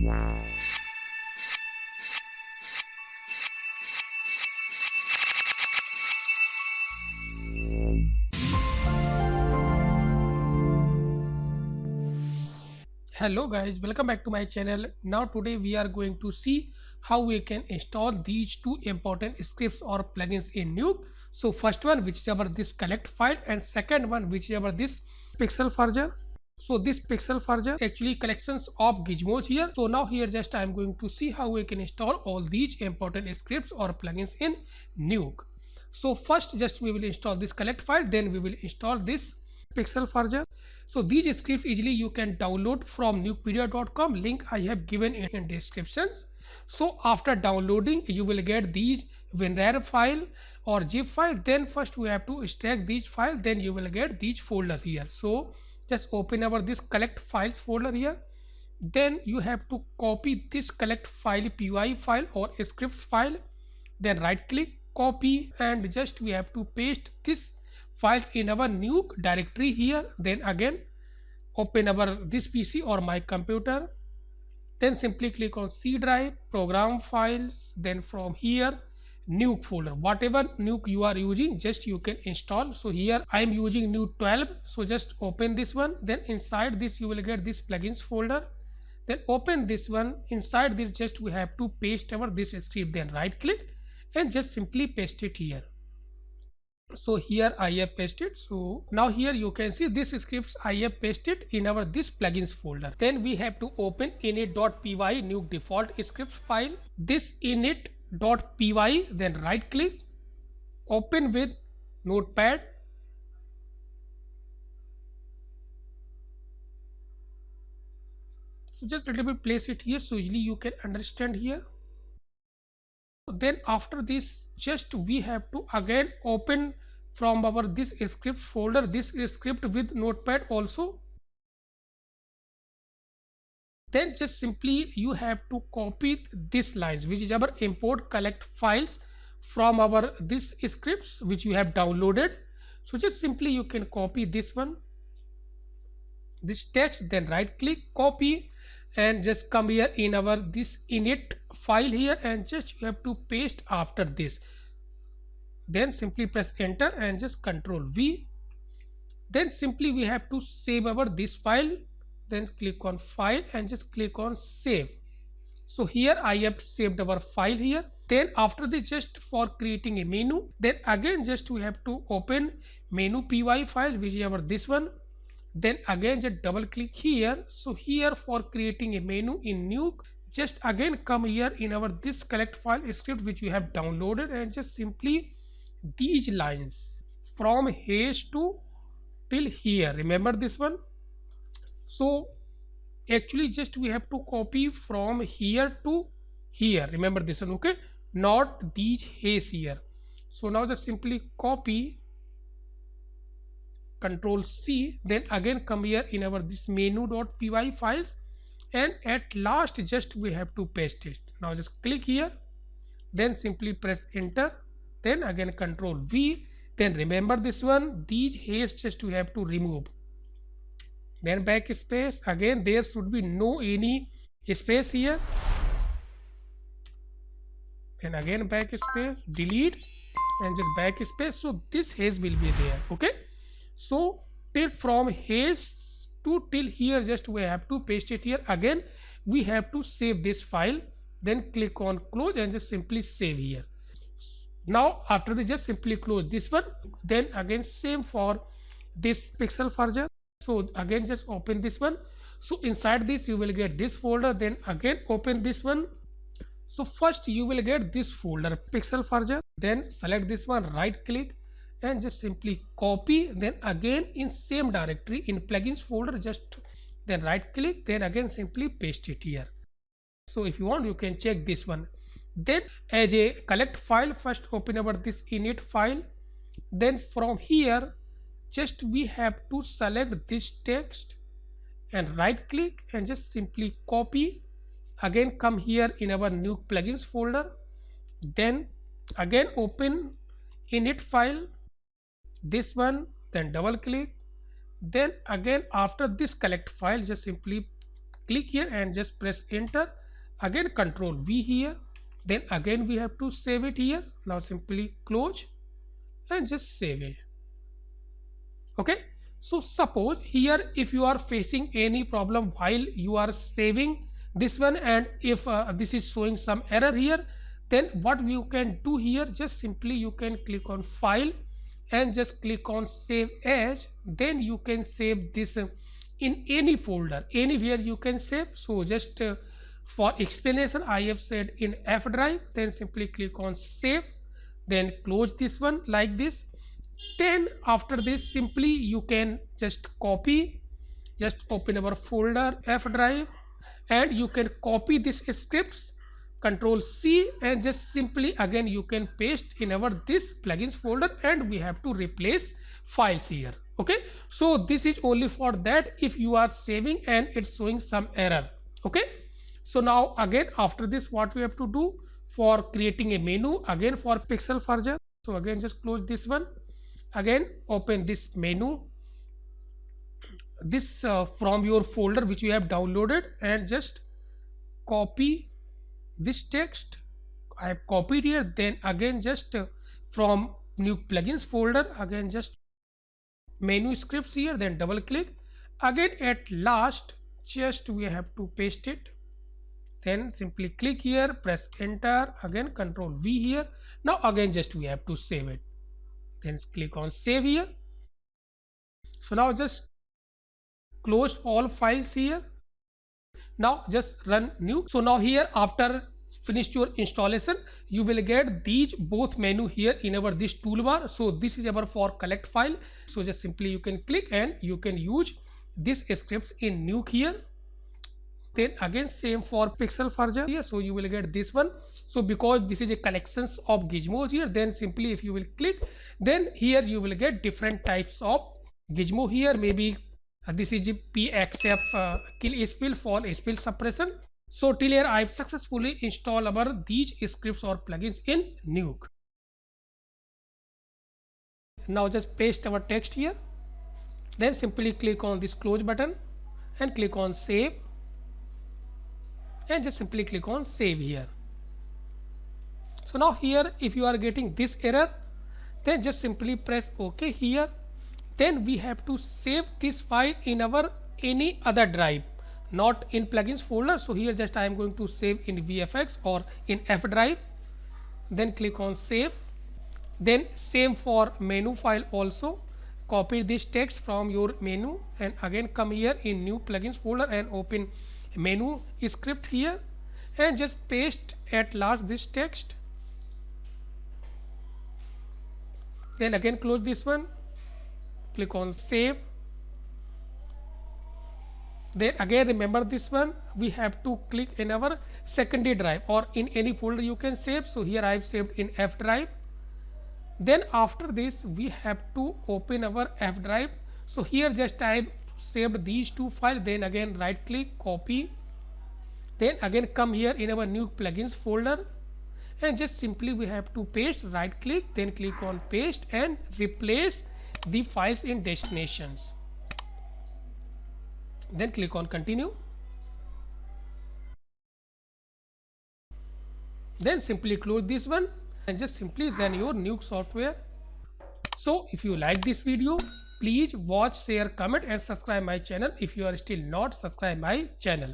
Hello guys, welcome back to my channel. Now today we are going to see how we can install these two important scripts or plugins in Nuke. So first one, which is our this collect file, and second one, which is our this pixel furger. So this pixel furger actually collections of gizmos here. So now here just I am going to see how we can install all these important scripts or plugins in Nuke. So first just we will install this collect file, then we will install this pixel furger. So these scripts easily you can download from nukepedia.com, link I have given in descriptions. So after downloading you will get these WinRAR file or zip file. Then first we have to extract these files, then you will get these folder here. So just open our this collect files folder here. Then you have to copy this collect file py file or scripts file, then right click, copy, and just we have to paste this files in our Nuke directory here. Then again open our this PC or my computer, then simply click on C drive, program files, then from here Nuke folder, whatever Nuke you are using just you can install. So here I am using Nuke 12, so just open this one. Then inside this you will get this plugins folder, then open this one. Inside this just we have to paste our this script, then right click and just simply paste it here. So here I have pasted. So now here you can see this scripts I have pasted in our this plugins folder. Then we have to open init.py Nuke default scripts file, this init.py, then right click, open with notepad, so just a little bit place it here so easily you can understand here. Then after this just we have to again open from our this scripts folder this script with notepad also. Then just simply you have to copy this lines which is our import collect files from our this scripts which you have downloaded. So just simply you can copy this one, this text, then right click, copy, and just come here in our this init file here and just you have to paste after this. Then simply press enter and just Ctrl V. Then simply we have to save our this file, then click on file and just click on save. So here I have saved our file here. Then after this just for creating a menu, then again just we have to open menu py file which is our this one. Then again just double click here. So here for creating a menu in Nuke, just again come here in our this collect file script which you have downloaded and just simply these lines from hash to till here, remember this one. So actually just we have to copy from here to here, remember this one, okay, not these hash here. So now just simply copy, Ctrl C, then again come here in our this menu.py files and at last just we have to paste it. Now just click here, then simply press enter, then again Ctrl V, then remember this one, these hash just we have to remove, then backspace, again there should be no any space here, then again backspace, delete and just backspace, so this hash will be there, okay. So till from hash to till here just we have to paste it here. Again we have to save this file, then click on close and just simply save here. Now after this just simply close this one, then again same for this pixel furger. So again just open this one. So inside this you will get this folder, then again open this one. So first you will get this folder pixel furger, then select this one, right click and just simply copy, then again in same directory in plugins folder just then right click, then again simply paste it here. So if you want you can check this one. Then as a collect file first open our this init file, then from here just we have to select this text and right click and just simply copy, again come here in our Nuke plugins folder, then again open init file, this one, then double click, then again after this collect file just simply click here and just press enter. Again Control V here, then again we have to save it here. Now simply close and just save it. Okay, so suppose here if you are facing any problem while you are saving this one, and if this is showing some error here, then what you can do here, just simply you can click on file and just click on save as. Then you can save this in any folder, anywhere you can save. So just for explanation I have said in F drive, then simply click on save, then close this one like this. Then after this simply you can just copy, just open our folder F drive, and you can copy this scripts, Control C, and just simply again you can paste in our this plugins folder, and we have to replace files here. Okay, so this is only for that if you are saving and it's showing some error. Okay, so now again after this what we have to do for creating a menu again for Pixelforger. So again just close this one, again open this menu, this from your folder which you have downloaded, and just copy this text. I have copied here. Then again just from new plugins folder, again just menu scripts here, then double click. Again at last just we have to paste it, then simply click here, press enter, again Control V here. Now again just we have to save it, then click on save here. So now just close all files here. Now just run new. So now here after finished your installation, you will get these both menu here in our this toolbar. So this is our for collect file. So just simply you can click and you can use this scripts in Nuke here. Then again same for Pixelforger here, so you will get this one. So because this is a collections of gizmos here, then simply if you will click, then here you will get different types of gizmo here. Maybe this is PXF kill spill for spill suppression. So till here I have successfully installed our these scripts or plugins in Nuke. Now just paste our text here, then simply click on this close button and click on save, and just simply click on save here. So now here if you are getting this error, then just simply press OK here. Then we have to save this file in our any other drive, not in plugins folder. So here just I am going to save in VFX or in F drive, then click on save. Then same for menu file also, copy this text from your menu and again come here in new plugins folder and open menu script here and just paste at last this text, then again close this one, click on save. Then again remember this one, we have to click in our secondary drive or in any folder you can save. So here I have saved in F drive. Then after this we have to open our F drive. So here just I have saved these two files, then again right click, copy, then again come here in our new plugins folder and just simply we have to paste, right click, then click on paste and replace the files in destinations, then click on continue, then simply close this one and just simply run your Nuke software. So if you like this video, please watch, share, comment and subscribe my channel if you are still not subscribed my channel.